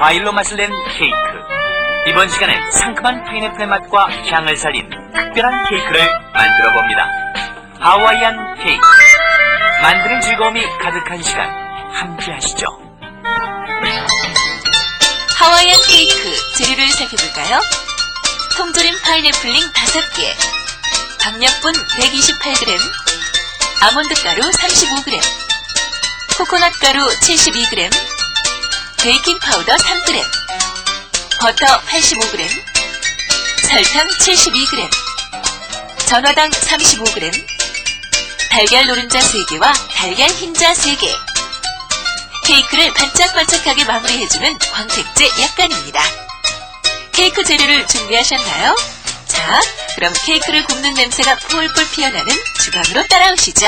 과일로 맛을 낸 케이크. 이번 시간엔 상큼한 파인애플의 맛과 향을 살린 특별한 케이크를 만들어 봅니다. 하와이안 케이크. 만드는 즐거움이 가득한 시간 함께 하시죠. 하와이안 케이크 재료를 살펴볼까요? 통조림 파인애플링 5개, 박력분 128g, 아몬드 가루 35g, 코코넛 가루 72g, 베이킹 파우더 3g, 버터 85g, 설탕 72g, 전화당 35g, 달걀 노른자 3개와 달걀 흰자 3개. 케이크를 반짝반짝하게 마무리해주는 광택제 약간입니다. 케이크 재료를 준비하셨나요? 자, 그럼 케이크를 굽는 냄새가 폴폴 피어나는 주방으로 따라오시죠.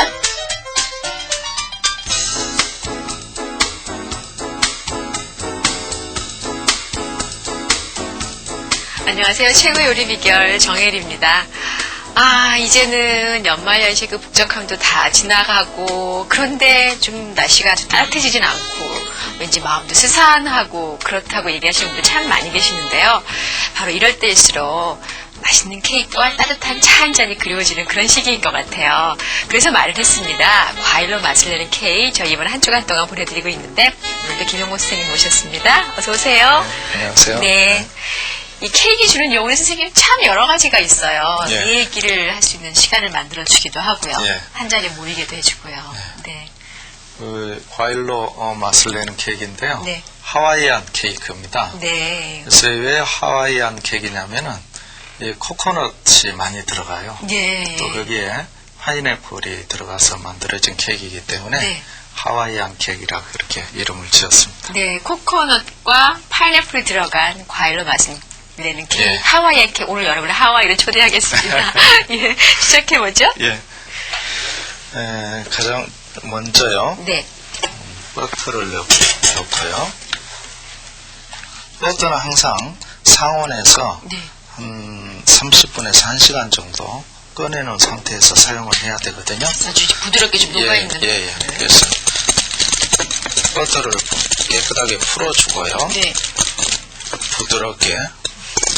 안녕하세요. 최고 요리 비결 정혜리입니다. 이제는 연말연시 북적함도 다 지나가고, 그런데 좀 날씨가 좀 따뜻해지진 않고, 왠지 마음도 스산하고, 그렇다고 얘기하시는 분들 참 많이 계시는데요. 바로 이럴 때일수록 맛있는 케이크와 따뜻한 차 한 잔이 그리워지는 그런 시기인 것 같아요. 그래서 말을 했습니다. 과일로 맛을 내는 케이크, 저희 이번 한 주간 동안 보내드리고 있는데, 오늘도 김용모 선생님 모셨습니다. 어서 오세요. 네, 안녕하세요. 네. 이 케이크 주는 요리 선생님 참 여러 가지가 있어요. 예. 이 얘기를 할 수 있는 시간을 만들어주기도 하고요. 예. 한 자리에 모이게도 해주고요. 네. 과일로 맛을 내는 케이크인데요. 네. 하와이안 케이크입니다. 네. 그래서 왜 하와이안 케이크냐면은 이 코코넛이 많이 들어가요. 예. 또 거기에 파인애플이 들어가서 만들어진 케이크이기 때문에 네. 하와이안 케이크라고 그렇게 이름을 지었습니다. 네. 코코넛과 파인애플이 들어간 과일로 맛을 내는 케이크. 예. 하와이안 케이크. 오늘 여러분을 하와이로 초대하겠습니다. 예. 시작해보죠. 예. 가장 먼저요. 네. 버터를 넣고요. 버터는 항상 상온에서 네. 한 30분에서 1시간 정도 꺼내놓은 상태에서 사용을 해야 되거든요. 아주 부드럽게 좀 녹아있는. 예. 그래서 버터를 깨끗하게 풀어주고요. 네. 부드럽게.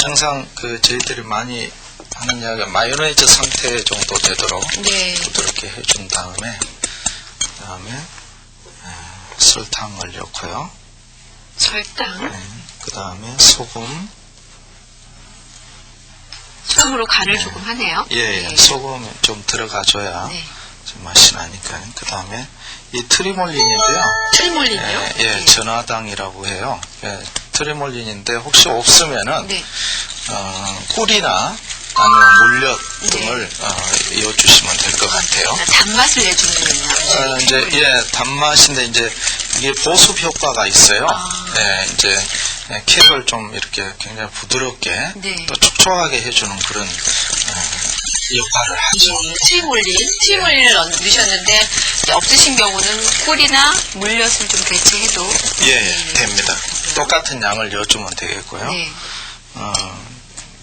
항상 저희들이 많이 하는 이야기가 마요네즈 상태 정도 되도록 네. 부드럽게 해준 다음에 설탕을 넣고요. 설탕. 그 다음에 소금. 소금으로 간을 조금 하네요. 예. 소금이 좀 들어가줘야 네. 좀 맛이 나니까요. 그 다음에 이 트리몰린인데요. 트리몰린이요? 예, 전화당이라고 해요. 예, 트리몰린인데 혹시 없으면은 네. 꿀이나 아니면 물엿 등을 이어주시면 될 것 같아요. 단맛을 내주는군요. 이제 단맛인데 이제 이게 보습 효과가 있어요. 이제 케이크를 좀 이렇게 굉장히 부드럽게 네. 또 촉촉하게 해주는 그런 역할을 하죠. 트리몰린을 넣으셨는데 없으신 경우는 꿀이나 물엿을 좀 대체해도 예, 됩니다. 똑같은 양을 넣어주면 되겠고요. 네.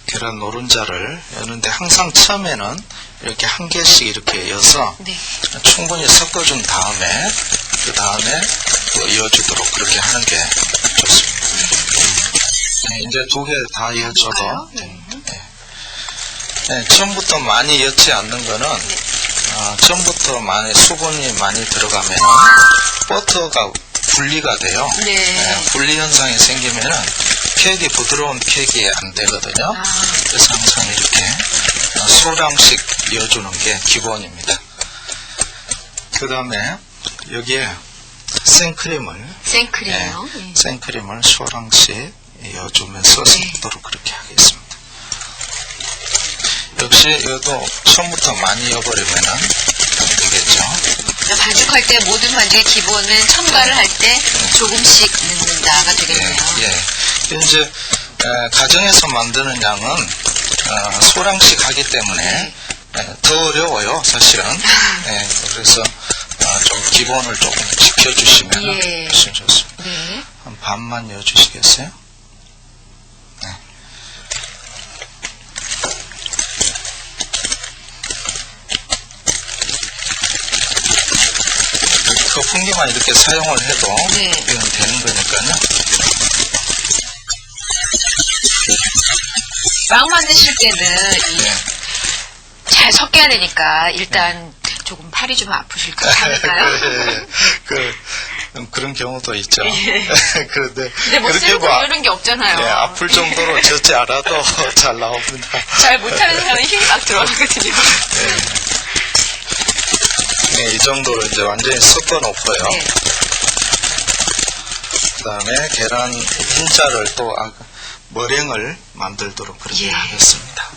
계란 노른자를 여는데 항상 처음에는 이렇게 한 개씩 이렇게 넣어서 네. 충분히 섞어준 다음에 그 다음에 또 이어주도록 그렇게 하는 게 좋습니다. 이제 2개 다 이어줘도 처음부터 많이 넣지 않는 거는 처음부터 수분이 많이 들어가면 버터가 분리가 돼요. 네. 분리 현상이 생기면은 케이크 부드러운 케이크에 안 되거든요. 그래서 항상 이렇게 소량씩 넣어주는 게 기본입니다. 그 다음에 여기에 생크림을 생크림이요? 네. 생크림을 소량씩 넣어주면서 섞도록 그렇게 하겠습니다. 역시 이것도 처음부터 많이 넣어버리면은 안 되겠죠. 반죽할 때 모든 반죽의 기본은 첨가를 할 때 조금씩 넣는다가 되겠네요. 예. 이제 가정에서 만드는 양은 소량씩 하기 때문에 더 어려워요, 사실은. 그래서 좀 기본을 조금 지켜주시면 훨씬 좋습니다. 네. 한 반만 넣어주시겠어요? 네. 거품기만 이렇게 사용을 해도 이건 되는 거니까요. 빵 만드실 때는 네. 잘 섞여야 되니까 일단 조금 팔이 좀 아프실 것 않을까요? 그런 경우도 있죠. 예. 그런데 근데 뭐 그렇게 쓰고 이런 게 없잖아요. 네, 아플 정도로 젓지 않아도 잘 나옵니다. 잘 못하는 사람은 힘이 막 들어가거든요. 네, 이 정도로 이제 완전히 섞어 놓고요. 네. 그 다음에 계란 흰자를 또 머랭을 만들도록 그렇게 예. 하겠습니다.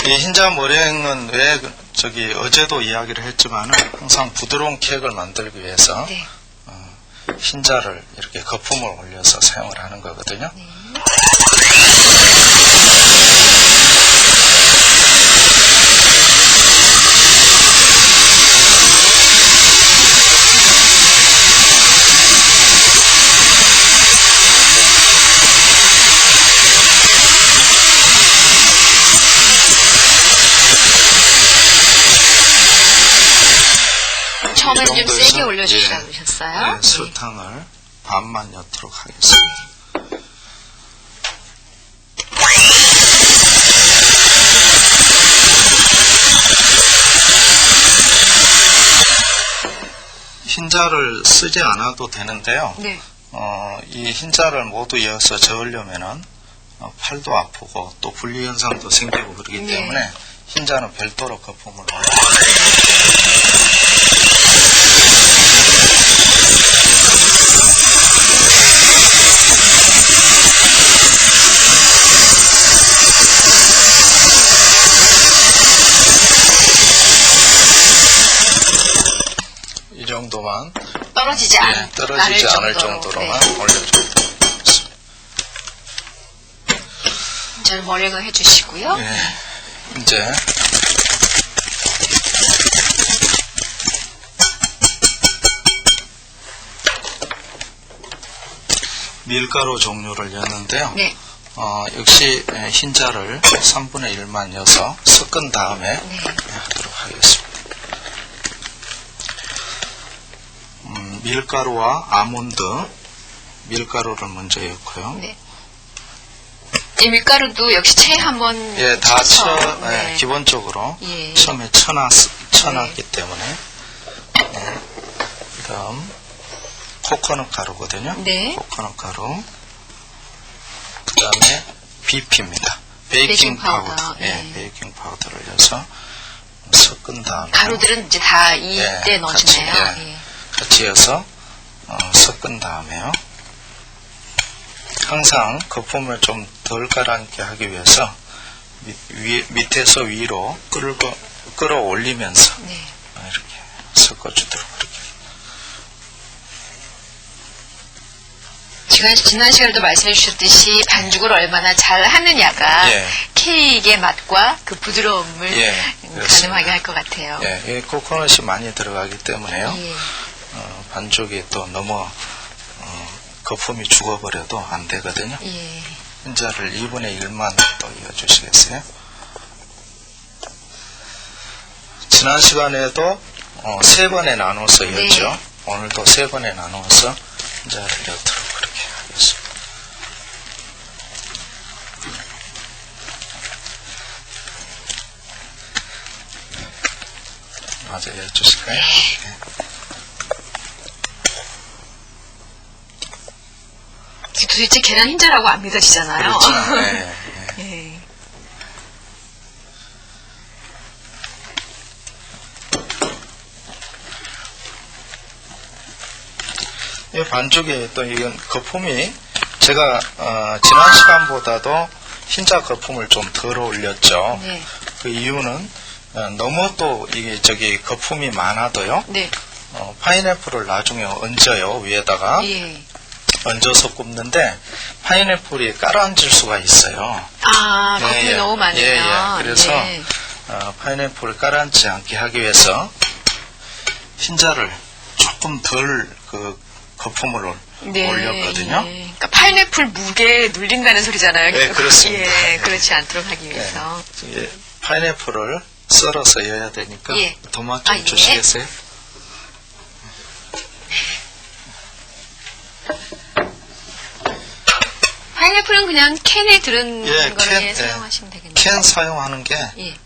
이 흰자 머랭은 왜 어제도 이야기를 했지만은 항상 부드러운 케이크를 만들기 위해서 네. 흰자를 이렇게 거품을 올려서 사용을 하는 거거든요. 네. 처음엔 좀 정도에서, 세게 올려주시라고 예, 그러셨어요? 네, 설탕을 반만 넣도록 하겠습니다. 흰자를 쓰지 않아도 되는데요. 네. 이 흰자를 모두 이어서 저으려면은 팔도 아프고 또 분리 현상도 생기고 그러기 네. 때문에 흰자는 별도로 거품을 올려요. 이 정도만 떨어지지 떨어지지 않을 정도로만 네. 올려줍니다. 잘 머랭을 해주시고요. 예, 이제 밀가루 종류를 넣었는데요. 네. 역시 흰자를 3분의 1만 넣어서 섞은 다음에 하도록 하겠습니다. 밀가루와 아몬드, 밀가루를 먼저 넣고요. 네. 이 밀가루도 역시 체에 한번 예, 다 네. 기본적으로 예. 처음에 쳐놨기 때문에. 그 다음, 코코넛 가루거든요. 네. 코코넛 가루. 그 다음에 BP입니다. 베이킹 베이킹 파우더. 파우더. 예, 예. 베이킹 파우더를 넣어서 섞은 다음에. 가루들은 이제 다 이때 넣어주네요. 같이, 예. 같이 해서 섞은 다음에요. 항상 거품을 좀 덜 가라앉게 하기 위해서 밑에서 위로 끌어올리면서 네. 이렇게 섞어주도록 그렇게. 지난 시간에도 말씀해 주셨듯이 반죽을 얼마나 잘 하느냐가 예. 케이크의 맛과 그 부드러움을 예, 가능하게 할 것 같아요. 예, 이 코코넛이 많이 들어가기 때문에요. 예. 반죽이 또 너무 거품이 죽어버려도 안 되거든요. 예. 흰자를 2분의 1만 또 이어주시겠어요? 지난 시간에도 3번에 나눠서 이었죠. 네. 오늘도 3번에 나눠서 흰자를 넣도록 그렇게 하겠습니다. 마저 이어주실까요? 네. 도대체 계란 흰자라고 안 믿어지잖아요. 그렇죠. 네, 네. 예. 이 반죽에 또 이건 거품이 제가 지난 시간보다도 흰자 거품을 좀 덜 올렸죠. 네. 그 이유는 너무 또 이게 거품이 많아도요. 네. 파인애플을 나중에 얹어요. 위에다가 예. 얹어서 굽는데 파인애플이 깔아앉을 수가 있어요. 아, 거품이 너무 많으면. 예. 그래서 예. 파인애플을 깔아앉지 않게 하기 위해서 흰자를 조금 덜 거품을 네, 올렸거든요. 예. 그러니까 파인애플 무게에 눌린다는 소리잖아요. 네, 그렇습니다. 예, 그렇지 않도록 하기 위해서. 예, 파인애플을 썰어서 넣어야 되니까 예. 도마 좀 예. 주시겠어요? 파인애플 파인애플은 그냥 캔에 들은 예, 거를 캔, 사용하시면 되겠네요. 캔 사용하는 게 예.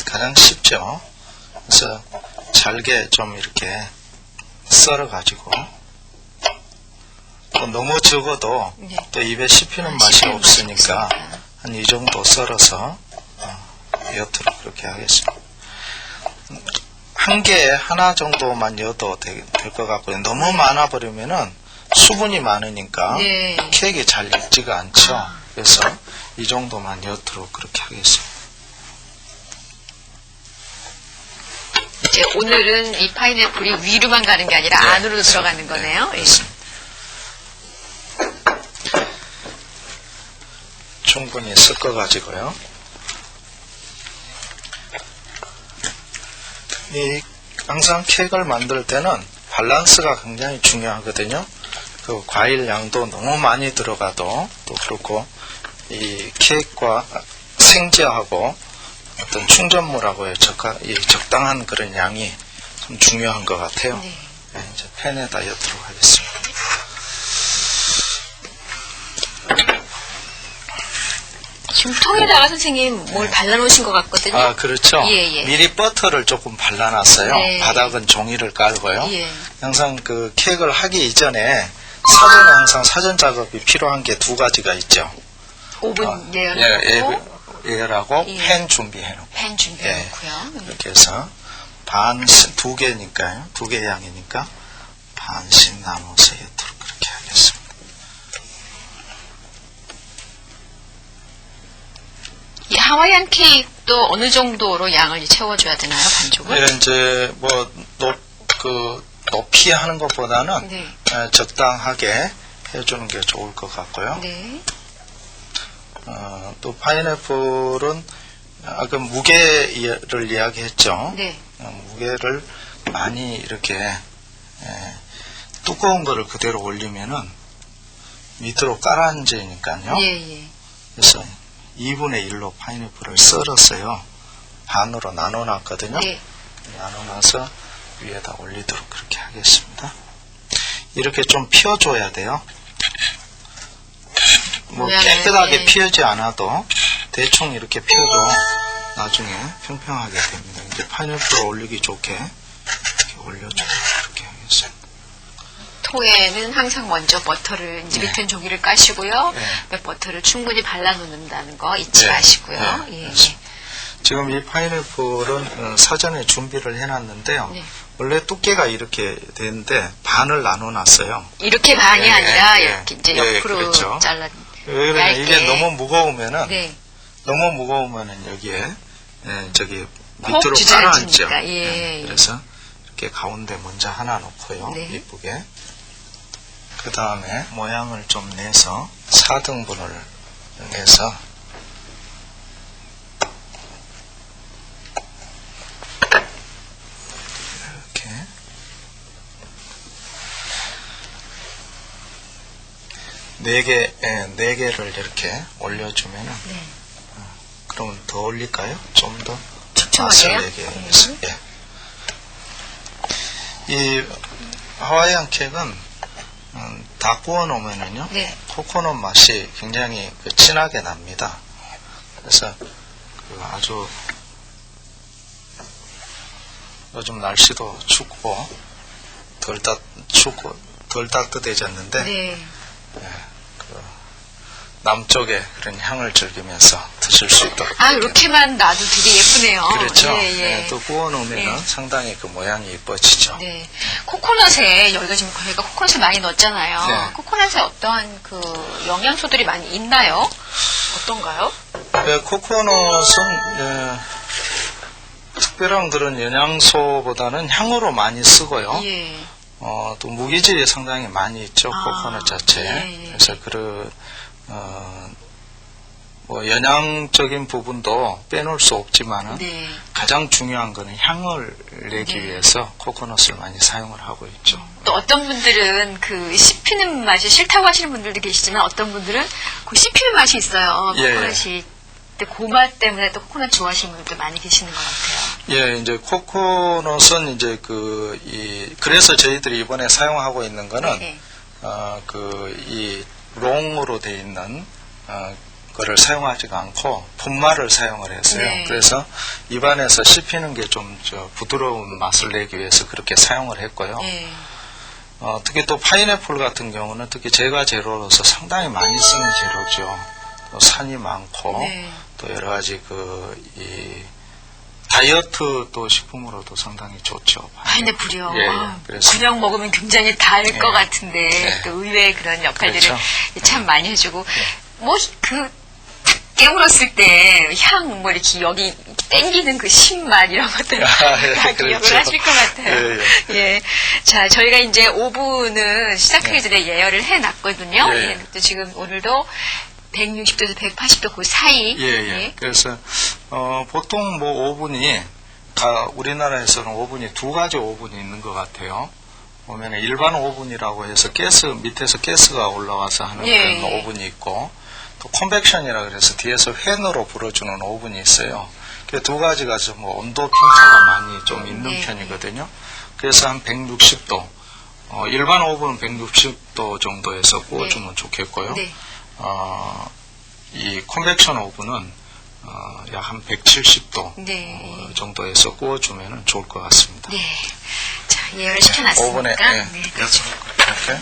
가장 쉽죠. 그래서 잘게 좀 이렇게 썰어가지고 또 너무 적어도 네. 또 입에 씹히는 맛이 씹히는 맛이 없으니까 없으니까. 한 이 정도 썰어서 엿으로 그렇게 하겠습니다. 한 개에 하나 정도만 엿도 될 것 같고요. 너무 많아 버리면은 수분이 많으니까 네. 케이크가 잘 익지가 않죠. 그래서 이 정도만 엿으로 그렇게 하겠습니다. 이제 오늘은 이 파인애플이 위로만 가는 게 아니라 네, 안으로도 그렇죠. 들어가는 거네요. 네, 예. 그렇습니다. 충분히 섞어가지고요. 항상 케이크를 만들 때는 밸런스가 굉장히 중요하거든요. 그 과일 양도 너무 많이 들어가도 또 그렇고 이 케이크와 생제하고 어떤 충전물하고의 적당한 그런 양이 좀 중요한 것 같아요. 네. 네, 이제 팬에다 엿도록 하겠습니다. 지금 통에다가 선생님 뭘 발라놓으신 것 같거든요. 아, 그렇죠. 예, 예. 미리 버터를 조금 발라놨어요. 네. 바닥은 종이를 깔고요. 예. 항상 그 케이크를 하기 이전에 사전에 항상 사전 작업이 필요한 게 두 가지가 있죠. 오븐 예열하고 예열하고 예. 팬 준비해놓고 팬 준비해놓고요. 이렇게 해서 반씩 두 개니까요. 두 개 양이니까 반씩 나눠서 엿도록 그렇게 하겠습니다. 이 하와이안 케이크도 어느 정도로 양을 채워줘야 되나요, 반죽을? 이런 이제 뭐 높이 하는 것보다는 네. 적당하게 해주는 게 좋을 것 같고요. 네. 또 파인애플은 아까 무게를 이야기했죠. 네. 무게를 많이 이렇게 두꺼운 거를 그대로 올리면은 밑으로 깔아앉으니까요. 예, 예. 그래서 2분의 1로 파인애플을 썰었어요. 반으로 나눠놨거든요. 네. 나눠놔서 위에다 올리도록 그렇게 하겠습니다. 이렇게 좀 피워줘야 돼요. 뭐 모양을, 깨끗하게 예. 피우지 않아도 대충 이렇게 피워도 나중에 평평하게 됩니다. 이제 파인애플을 올리기 좋게 이렇게 올려주고 그렇게 하겠습니다. 토에는 항상 먼저 버터를 이제 네. 밑에 종이를 까시고요. 네. 버터를 충분히 발라놓는다는 거 잊지 네. 마시고요. 네. 예. 그렇습니다. 지금 이 파인애플은 사전에 준비를 해놨는데요. 네. 원래 두께가 이렇게 되는데 반을 나눠놨어요. 이렇게 반이 예, 아니라 예, 이렇게 이제 예, 옆으로 그렇죠. 잘라. 왜 그러냐면 얇게. 이게 너무 무거우면은 네. 여기에 저기 밑으로 주저앉으니까. 깔아앉죠. 예, 예. 그래서 이렇게 가운데 먼저 하나 놓고요. 네. 이쁘게. 그 다음에 모양을 좀 내서 4등분을 내서 이렇게 네 개를 이렇게 올려주면은 네. 그러면 더 올릴까요? 좀 더 촘촘하게요? 맛을 내기 위해서. 예. 이 하와이안 케이크는 다 구워 놓으면은요 네. 코코넛 맛이 굉장히 진하게 납니다. 그래서 아주 요즘 날씨도 춥고 덜 따뜻해졌는데 네. 남쪽의 그런 향을 즐기면서 드실 수 있도록. 아, 이렇게만 놔도 되게 예쁘네요. 그렇죠. 예, 예. 또 구워 놓으면 예. 상당히 그 모양이 예뻐지죠. 네. 코코넛에, 여기가 지금 저희가 코코넛을 많이 넣었잖아요. 네. 코코넛에 어떠한 그 영양소들이 많이 있나요? 어떤가요? 코코넛은 특별한 그런 영양소보다는 향으로 많이 쓰고요. 예. 또 무기질이 상당히 많이 있죠. 코코넛 자체에. 예, 예. 그래서 뭐 영양적인 부분도 빼놓을 수 없지만은 네. 가장 중요한 거는 향을 내기 네. 위해서 코코넛을 많이 사용을 하고 있죠. 또 어떤 분들은 그 씹히는 맛이 싫다고 하시는 분들도 계시지만 어떤 분들은 그 씹히는 맛이 있어요. 예, 코코넛이. 그 맛 때문에 또 코코넛 좋아하시는 분들도 많이 계시는 것 같아요. 예, 이제 코코넛은 이제 그래서 저희들이 이번에 사용하고 있는 거는 네. 이 롱으로 되어 있는 거를 사용하지가 않고 분말을 사용을 했어요. 네. 그래서 입안에서 씹히는 게 좀 부드러운 맛을 내기 위해서 그렇게 사용을 했고요. 네. 특히 또 파인애플 같은 경우는 특히 제과 재료로서 상당히 많이 쓰는 재료죠. 또 산이 많고 네. 또 여러 가지 이 다이어트 또 식품으로도 상당히 좋죠. 파인애플이요. 예, 아, 그래서 그냥 먹으면 굉장히 달 것 예. 같은데 네. 또 의외의 그런 역할들을 그렇죠. 참 많이 해주고 뭐 깨물었을 때 향 뭐 이렇게 여기 땡기는 그 신맛 이런 것들 예, 다 기억을 그렇죠. 하실 것 같아요. 예, 예. 자, 저희가 이제 오븐은 시작하기 전에 예열을 해놨거든요. 예. 예. 또 지금 오늘도 160도에서 180도 그 사이. 예. 그래서 보통 뭐 오븐이 우리나라에서는 오븐이 두 가지 오븐이 있는 것 같아요. 보면 일반 오븐이라고 해서 밑에서 가스가 올라와서 하는 예, 그런 예. 오븐이 있고 또 컨벡션이라 그래서 뒤에서 팬으로 불어주는 오븐이 있어요. 그 두 가지가 좀 온도 편차가 많이 좀 있는 네. 편이거든요. 그래서 한 160도 일반 오븐은 160도 정도에서 구워주면 좋겠고요. 네. 이 컨벡션 오븐은 약 한 170도 네. 정도에서 구워주면 좋을 것 같습니다. 네. 자, 예열을 시켜놨으니까. 오븐에 네, 그렇죠. 이렇게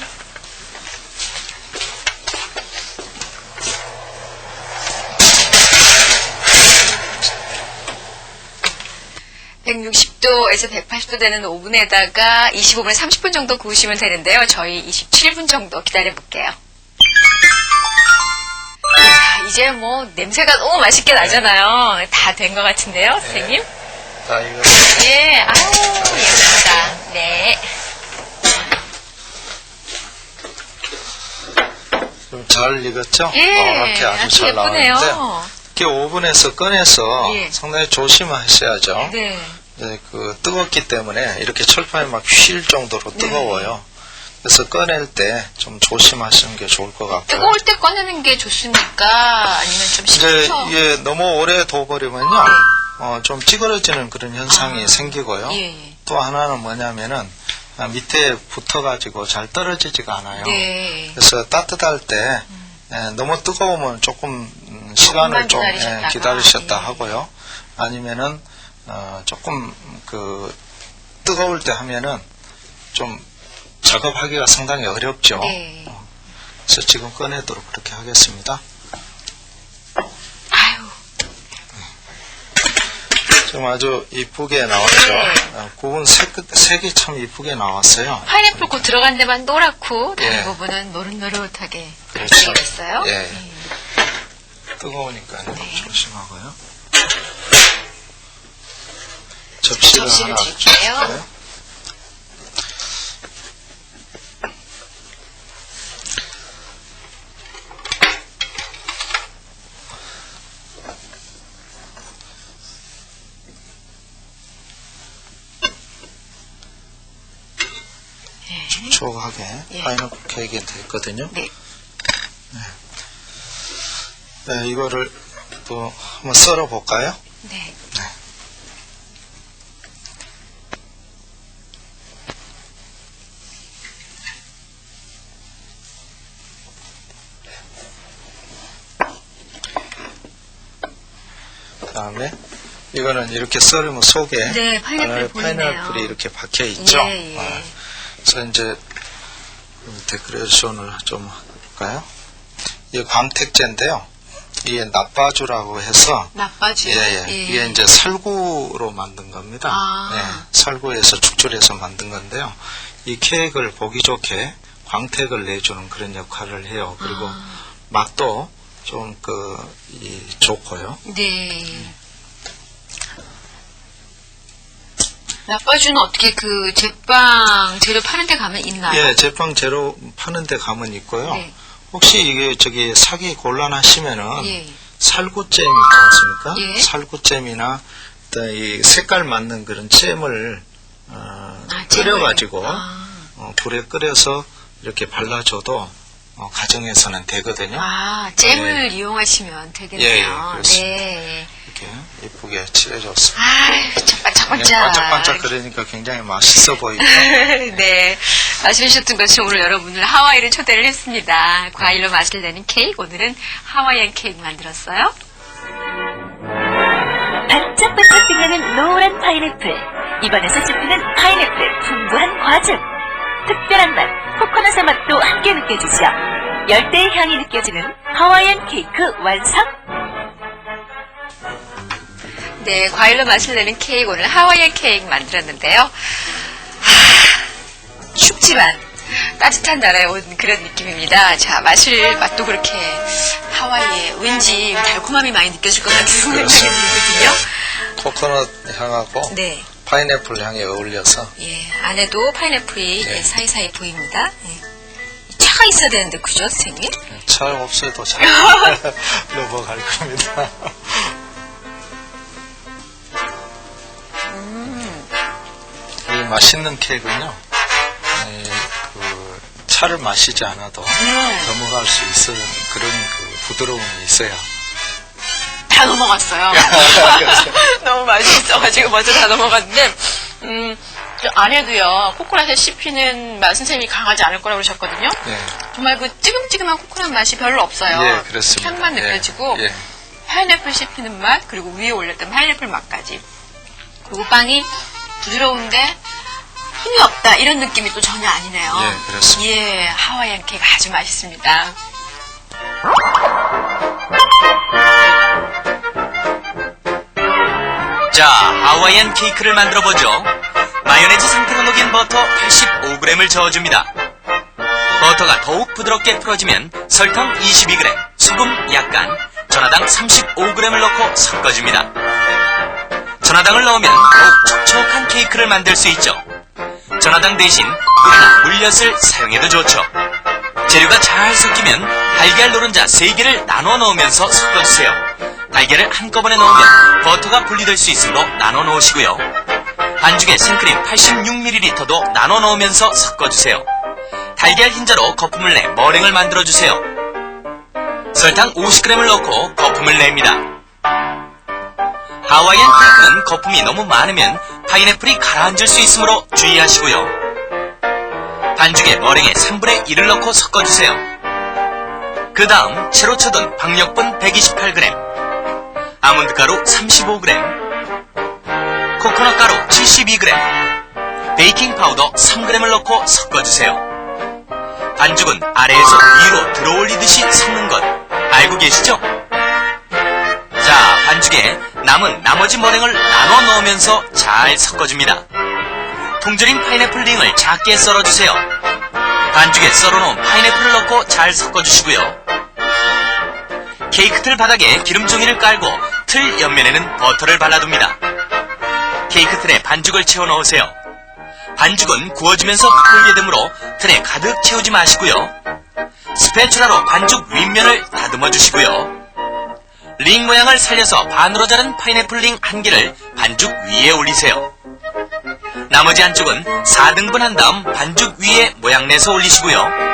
160도에서 180도 되는 오븐에다가 25분, 30분 정도 구우시면 되는데요. 저희 27분 정도 기다려볼게요. 자, 이제 뭐 냄새가 너무 맛있게 나잖아요. 다 된 것 같은데요, 선생님? 자, 이거 예, 아우, 예쁩니다. 네. 좀 잘 익었죠? 예, 이렇게 아주 잘 예쁘네요. 나왔는데 이렇게 오븐에서 꺼내서 예. 상당히 조심하셔야죠. 네. 뜨겁기 때문에 이렇게 철판이 막 휠 정도로 뜨거워요. 그래서 꺼낼 때 좀 조심하시는 게 좋을 것 같고요. 뜨거울 때 꺼내는 게 좋습니까? 아니면 좀 이제 식혀서? 이게 너무 오래 둬버리면요, 네. 좀 찌그러지는 그런 현상이 아, 생기고요. 예. 또 하나는 뭐냐면은 밑에 붙어가지고 잘 떨어지지가 않아요. 네. 그래서 따뜻할 때 너무 뜨거우면 조금 시간을 좀 기다리셨다 예. 하고요. 아니면은 조금 뜨거울 때 하면은 좀 작업하기가 상당히 어렵죠. 네. 그래서 지금 꺼내도록 그렇게 하겠습니다. 아유. 지금 아주 이쁘게 나왔죠. 네. 구운 색이 참 이쁘게 나왔어요. 파인애플 곧 들어간 데만 노랗고 다른 예. 부분은 노릇노릇하게 그렇죠. 되겠어요. 예. 뜨거우니까 조심하고요. 접시를 접시를 하나 드릴게요. 주세요. 촉촉하게 예. 파인애플 케이크가 됐거든요. 네. 네, 이거를 또 한번 썰어 볼까요? 네. 그다음에 이거는 이렇게 썰으면 속에 네, 파인애플 보이네요. 파인애플이 이렇게 박혀 있죠. 예, 예. 그래서 이제 데코레이션을 좀 할까요? 이게 광택제인데요. 이게 나빠주라고 해서 나빠지요. 이게 이제 살구로 만든 겁니다. 아. 살구에서 축출해서 만든 건데요. 이 케이크를 보기 좋게 광택을 내주는 그런 역할을 해요. 그리고 맛도 좀 좋고요. 네. 나빠주는 어떻게 제빵 재료 파는 데 가면 있나요? 예, 제빵 재료 파는 데 가면 있고요. 네. 혹시 이게 사기 곤란하시면은 예. 살구잼 있지 않습니까? 예. 살구잼이나 어떤 이 색깔 맞는 그런 잼을 끓여가지고 아. 불에 끓여서 이렇게 발라줘도 가정에서는 되거든요. 아, 잼을 네. 이용하시면 예, 되겠네요. 그렇습니다. 네. 이렇게 예쁘게 칠해줬습니다. 아, 반짝반짝. 반짝반짝 그러니까 굉장히 맛있어 보이고. 네. 아시셨던 것이 오늘 여러분을 하와이를 초대를 했습니다. 과일로 맛을 내는 케이크. 오늘은 하와이안 케이크 만들었어요. 반짝반짝 빛나는 노란 파인애플. 입안에서 씹히는 파인애플의 풍부한 과즙. 특별한 맛, 코코넛의 맛도 함께 느껴지죠. 열대의 향이 느껴지는 하와이안 케이크 완성! 네, 과일로 맛을 내는 케이크. 오늘 하와이안 케이크 만들었는데요. 춥지만 따뜻한 나라에 온 그런 느낌입니다. 자, 맛도 그렇게 하와이에 왠지 달콤함이 많이 느껴질 것 같은 생각이 들거든요. 코코넛 향하고 네. 파인애플 향이 어울려서 예, 안에도 파인애플이 네. 예, 사이사이 보입니다. 예. 차가 있어야 되는데, 그죠, 선생님? 잘 없어도 잘 넘어갈 겁니다. 이 맛있는 케이크는요, 차를 마시지 않아도 네. 넘어갈 수 있는 그런 부드러움이 있어야. 다 넘어갔어요. 너무 맛있어가지고 먼저 다 넘어갔는데, 저 안에도요, 코코넛에 씹히는 맛 선생님이 강하지 않을 거라고 그러셨거든요. 네. 정말 그 찌금찌금한 코코넛 맛이 별로 없어요. 예, 그렇습니다. 향만 예, 느껴지고, 예. 파인애플 씹히는 맛, 그리고 위에 올렸던 파인애플 맛까지. 그리고 빵이 부드러운데 힘이 없다, 이런 느낌이 또 전혀 아니네요. 예, 그렇습니다. 예, 하와이안 케이크 아주 맛있습니다. 자, 하와이안 케이크를 만들어보죠. 마요네즈 상태로 녹인 버터 85g을 저어줍니다. 버터가 더욱 부드럽게 풀어지면 설탕 22g, 소금 약간, 전화당 35g을 넣고 섞어줍니다. 전화당을 넣으면 더욱 촉촉한 케이크를 만들 수 있죠. 전화당 대신 물이나 물엿을 사용해도 좋죠. 재료가 잘 섞이면 달걀 노른자 3개를 나눠 넣으면서 섞어주세요. 달걀을 한꺼번에 넣으면 버터가 분리될 수 있으므로 나눠 넣으시고요. 반죽에 생크림 86ml도 나눠 넣으면서 섞어주세요. 달걀 흰자로 거품을 내 머랭을 만들어주세요. 설탕 50g을 넣고 거품을 냅니다. 하와이안 케이크는 거품이 너무 많으면 파인애플이 가라앉을 수 있으므로 주의하시고요. 반죽에 머랭의 3분의 1을 넣고 섞어주세요. 그 다음 채로 쳐둔 박력분 128g, 아몬드 가루 35g, 코코넛 가루 72g, 베이킹 파우더 3g을 넣고 섞어주세요. 반죽은 아래에서 위로 들어올리듯이 섞는 것 알고 계시죠? 자, 반죽에 남은 나머지 머랭을 나눠 넣으면서 잘 섞어줍니다. 통조림 파인애플 링을 작게 썰어주세요. 반죽에 썰어놓은 파인애플을 넣고 잘 섞어주시고요. 케이크 틀 바닥에 기름 종이를 깔고 틀 옆면에는 버터를 발라둡니다. 케이크 틀에 반죽을 채워 넣으세요. 반죽은 구워지면서 풀게 되므로 틀에 가득 채우지 마시고요. 스패츌라로 반죽 윗면을 다듬어 주시고요. 링 모양을 살려서 반으로 자른 파인애플 링 1개를 반죽 위에 올리세요. 나머지 한쪽은 4등분 한 다음 반죽 위에 모양 내서 올리시고요.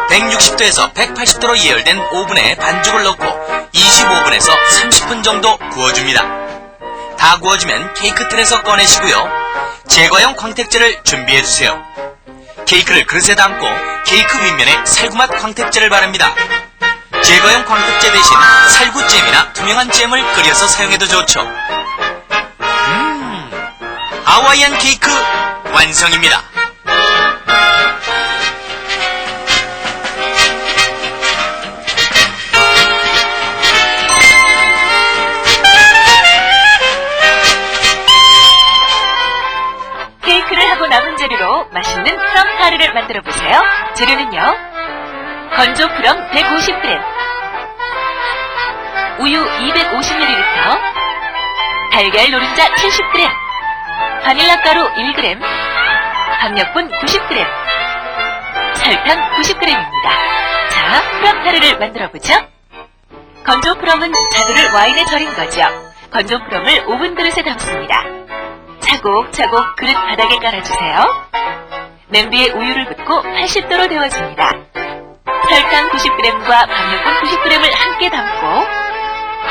160도에서 180도로 예열된 오븐에 반죽을 넣고 25분에서 30분 정도 구워줍니다. 다 구워지면 케이크 틀에서 꺼내시고요. 제거용 광택제를 준비해주세요. 케이크를 그릇에 담고 케이크 윗면에 살구맛 광택제를 바릅니다. 제거용 광택제 대신 살구잼이나 투명한 잼을 끓여서 사용해도 좋죠. 하와이안 케이크 완성입니다. 케이크를 하고 남은 재료로 맛있는 프럼 타르를 만들어 보세요. 재료는요. 건조 프럼 150g, 우유 250ml, 달걀 노른자 70g, 바닐라 가루 1g, 박력분 90g, 설탕 90g입니다. 자, 프럼 타르를 만들어 보죠. 건조 프럼은 자두를 와인에 절인 거죠. 건조 프럼을 오븐 그릇에 담습니다. 차곡차곡 그릇 바닥에 깔아주세요. 냄비에 우유를 붓고 80도로 데워줍니다. 설탕 90g과 방역분 90g을 함께 담고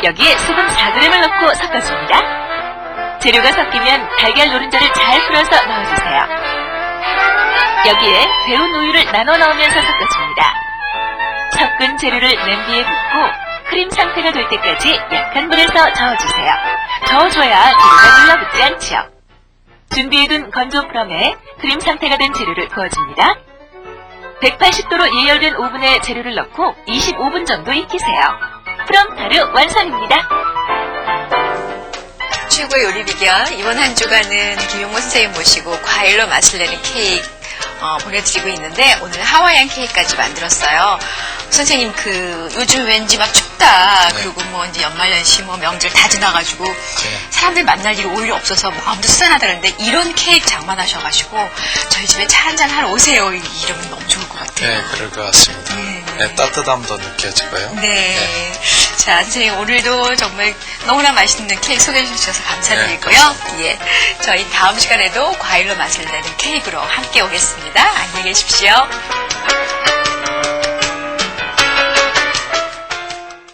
여기에 소금 4g을 넣고 섞어줍니다. 재료가 섞이면 달걀 노른자를 잘 풀어서 넣어주세요. 여기에 데운 우유를 나눠 넣으면서 섞어줍니다. 섞은 재료를 냄비에 붓고 크림 상태가 될 때까지 약한 불에서 저어주세요. 저어줘야 재료가 눌러붙지 않죠. 준비해둔 건조 프럼에 크림 상태가 된 재료를 부어줍니다. 180도로 예열된 오븐에 재료를 넣고 25분 정도 익히세요. 프럼 타르 완성입니다. 최고의 요리 비결, 이번 한 주간은 김용모 선생님 모시고 과일로 맛을 내는 케이크 보내드리고 있는데 오늘 하와이안 케이크까지 만들었어요. 선생님 요즘 왠지 막 춥다 그리고 뭐 이제 연말연시 뭐 명절 다 지나가지고 사람들 만날 일이 오히려 없어서 마음도 쓰다하다는데 이런 케이크 장만하셔가지고 저희 집에 차 한잔 하러 오세요. 이러면 너무 좋을 것 같아요. 네, 그럴 것 같습니다. 네, 따뜻함도 느껴지고요. 네. 자, 선생님 오늘도 정말 너무나 맛있는 케이크 소개해 주셔서 감사드리고요. 예. 저희 다음 시간에도 과일로 맛을 내는 케이크로 함께 오겠습니다. 안녕히 계십시오.